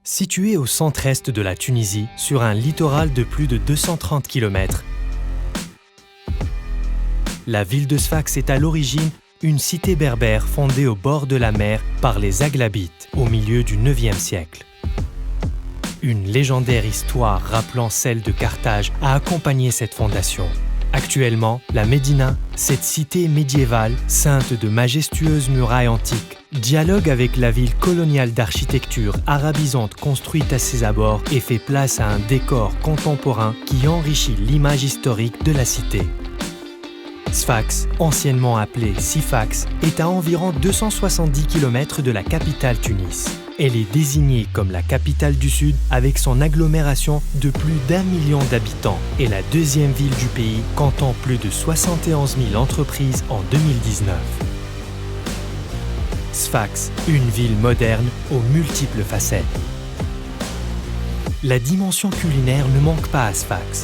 Située au centre-est de la Tunisie, sur un littoral de plus de 230 km, la ville de Sfax est à l'origine une cité berbère fondée au bord de la mer par les Aghlabites au milieu du IXe siècle. Une légendaire histoire rappelant celle de Carthage a accompagné cette fondation. Actuellement, la Médina, cette cité médiévale, ceinte de majestueuses murailles antiques, dialogue avec la ville coloniale d'architecture arabisante construite à ses abords et fait place à un décor contemporain qui enrichit l'image historique de la cité. Sfax, anciennement appelée Sifax, est à environ 270 km de la capitale Tunis. Elle est désignée comme la capitale du Sud avec son agglomération de plus d'1 million d'habitants et la deuxième ville du pays comptant plus de 71 000 entreprises en 2019. Sfax, une ville moderne aux multiples facettes. La dimension culinaire ne manque pas à Sfax.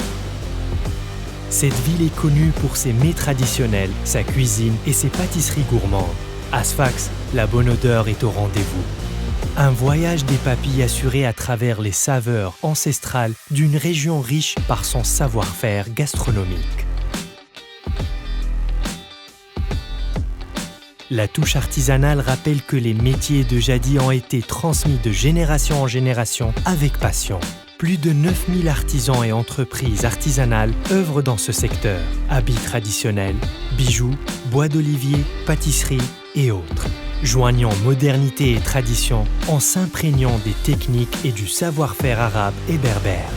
Cette ville est connue pour ses mets traditionnels, sa cuisine et ses pâtisseries gourmandes. À Sfax, la bonne odeur est au rendez-vous. Un voyage des papilles assuré à travers les saveurs ancestrales d'une région riche par son savoir-faire gastronomique. La touche artisanale rappelle que les métiers de jadis ont été transmis de génération en génération avec passion. Plus de 9000 artisans et entreprises artisanales œuvrent dans ce secteur. Habits traditionnels, bijoux, bois d'olivier, pâtisseries et autres. Joignant modernité et tradition en s'imprégnant des techniques et du savoir-faire arabe et berbère.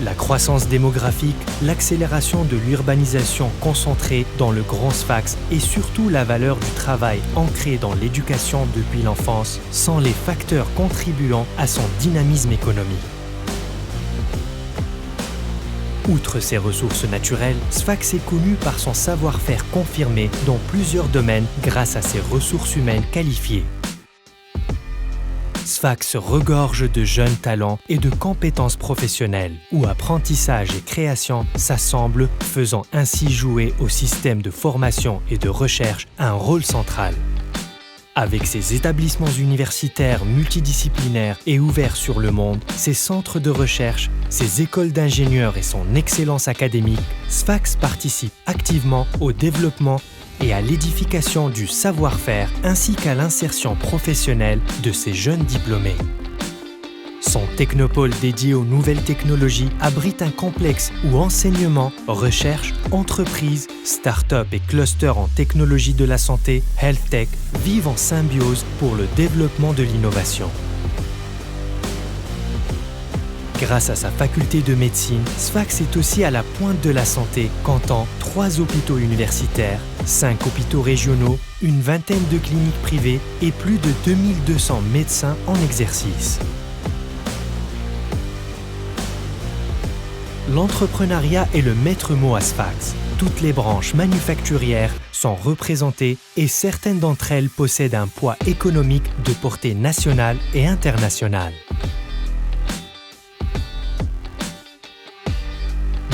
La croissance démographique, l'accélération de l'urbanisation concentrée dans le Grand Sfax et surtout la valeur du travail ancrée dans l'éducation depuis l'enfance sont les facteurs contribuant à son dynamisme économique. Outre ses ressources naturelles, Sfax est connu par son savoir-faire confirmé dans plusieurs domaines grâce à ses ressources humaines qualifiées. Sfax regorge de jeunes talents et de compétences professionnelles, où apprentissage et création s'assemblent, faisant ainsi jouer au système de formation et de recherche un rôle central. Avec ses établissements universitaires multidisciplinaires et ouverts sur le monde, ses centres de recherche, ses écoles d'ingénieurs et son excellence académique, Sfax participe activement au développement et à l'édification du savoir-faire ainsi qu'à l'insertion professionnelle de ses jeunes diplômés. Son technopôle dédié aux nouvelles technologies abrite un complexe où enseignement, recherche, entreprises, start-up et clusters en technologie de la santé, health tech, vivent en symbiose pour le développement de l'innovation. Grâce à sa faculté de médecine, Sfax est aussi à la pointe de la santé, comptant 3 hôpitaux universitaires, 5 hôpitaux régionaux, une vingtaine de cliniques privées et plus de 2200 médecins en exercice. L'entrepreneuriat est le maître mot à Sfax. Toutes les branches manufacturières sont représentées et certaines d'entre elles possèdent un poids économique de portée nationale et internationale.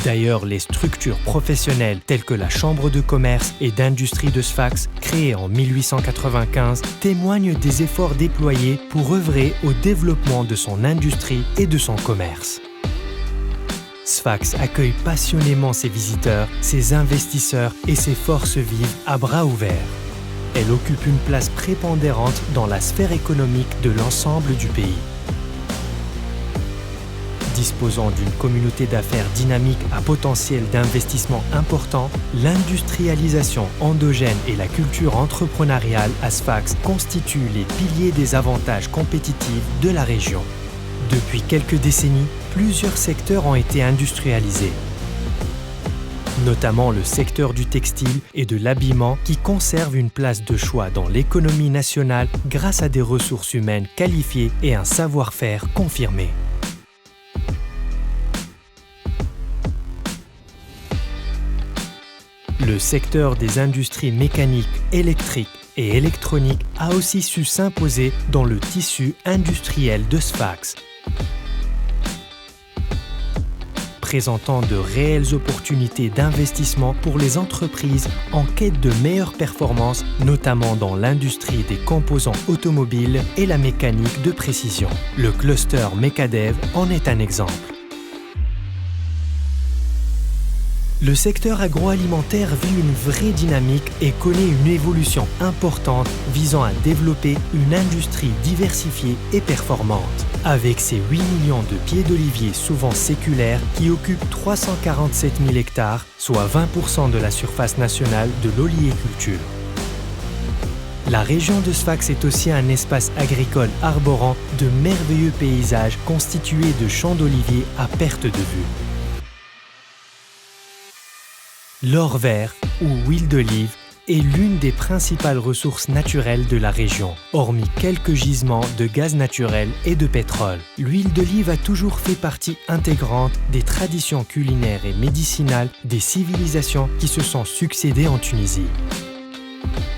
D'ailleurs, les structures professionnelles telles que la Chambre de commerce et d'industrie de Sfax, créée en 1895, témoignent des efforts déployés pour œuvrer au développement de son industrie et de son commerce. Sfax accueille passionnément ses visiteurs, ses investisseurs et ses forces vives à bras ouverts. Elle occupe une place prépondérante dans la sphère économique de l'ensemble du pays. Disposant d'une communauté d'affaires dynamique à potentiel d'investissement important, l'industrialisation endogène et la culture entrepreneuriale à Sfax constituent les piliers des avantages compétitifs de la région. Depuis quelques décennies, plusieurs secteurs ont été industrialisés, notamment le secteur du textile et de l'habillement qui conserve une place de choix dans l'économie nationale grâce à des ressources humaines qualifiées et un savoir-faire confirmé. Le secteur des industries mécaniques, électriques et électroniques a aussi su s'imposer dans le tissu industriel de Sfax. présentant de réelles opportunités d'investissement pour les entreprises en quête de meilleures performances, notamment dans l'industrie des composants automobiles et la mécanique de précision. Le cluster Mecadev en est un exemple. Le secteur agroalimentaire vit une vraie dynamique et connaît une évolution importante visant à développer une industrie diversifiée et performante. Avec ses 8 millions de pieds d'olivier souvent séculaires qui occupent 347 000 hectares, soit 20% de la surface nationale de l'oléiculture. La région de Sfax est aussi un espace agricole arborant de merveilleux paysages constitués de champs d'oliviers à perte de vue. L'or vert, ou huile d'olive, est l'une des principales ressources naturelles de la région, hormis quelques gisements de gaz naturel et de pétrole. L'huile d'olive a toujours fait partie intégrante des traditions culinaires et médicinales des civilisations qui se sont succédées en Tunisie.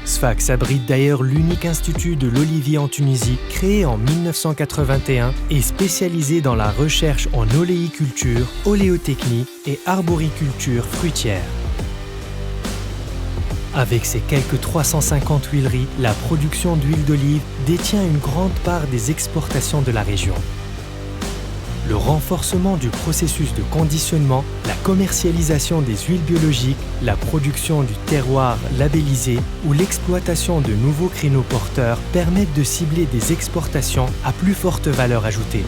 Sfax abrite d'ailleurs l'unique institut de l'olivier en Tunisie, créé en 1981 et spécialisé dans la recherche en oléiculture, oléotechnie et arboriculture fruitière. Avec ses quelques 350 huileries, la production d'huile d'olive détient une grande part des exportations de la région. Le renforcement du processus de conditionnement, la commercialisation des huiles biologiques, la production du terroir labellisé ou l'exploitation de nouveaux créneaux porteurs permettent de cibler des exportations à plus forte valeur ajoutée.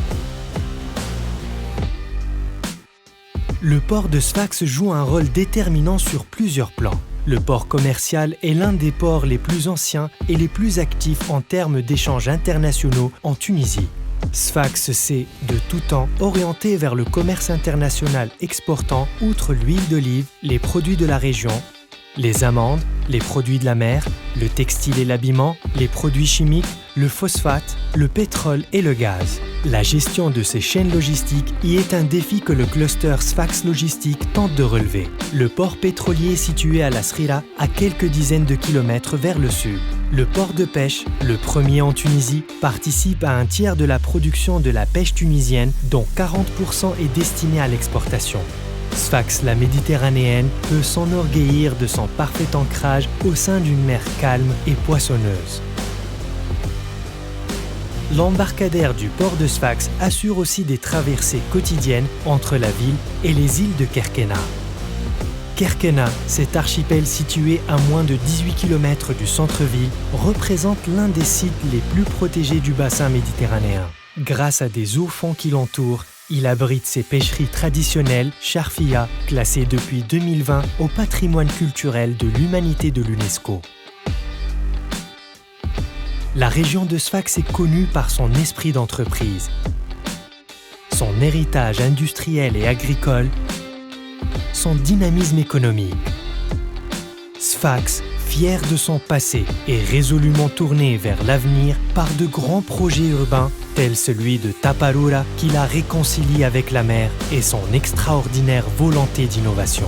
Le port de Sfax joue un rôle déterminant sur plusieurs plans. Le port commercial est l'un des ports les plus anciens et les plus actifs en termes d'échanges internationaux en Tunisie. Sfax s'est, de tout temps, orienté vers le commerce international exportant, outre l'huile d'olive, les produits de la région, les amandes, les produits de la mer, le textile et l'habillement, les produits chimiques, le phosphate, le pétrole et le gaz. La gestion de ces chaînes logistiques y est un défi que le cluster Sfax Logistique tente de relever. Le port pétrolier est situé à La Srira, à quelques dizaines de kilomètres vers le sud. Le port de pêche, le premier en Tunisie, participe à un tiers de la production de la pêche tunisienne, dont 40% est destiné à l'exportation. Sfax, la Méditerranéenne, peut s'enorgueillir de son parfait ancrage au sein d'une mer calme et poissonneuse. L'embarcadère du port de Sfax assure aussi des traversées quotidiennes entre la ville et les îles de Kerkena. Kerkena, cet archipel situé à moins de 18 km du centre-ville, représente l'un des sites les plus protégés du bassin méditerranéen. Grâce à des eaux-fonds qui l'entourent, il abrite ses pêcheries traditionnelles, Charfia, classées depuis 2020 au patrimoine culturel de l'humanité de l'UNESCO. La région de Sfax est connue par son esprit d'entreprise, son héritage industriel et agricole, son dynamisme économique. Sfax, fier de son passé et résolument tourné vers l'avenir par de grands projets urbains tels celui de Taparura qui la réconcilie avec la mer et son extraordinaire volonté d'innovation.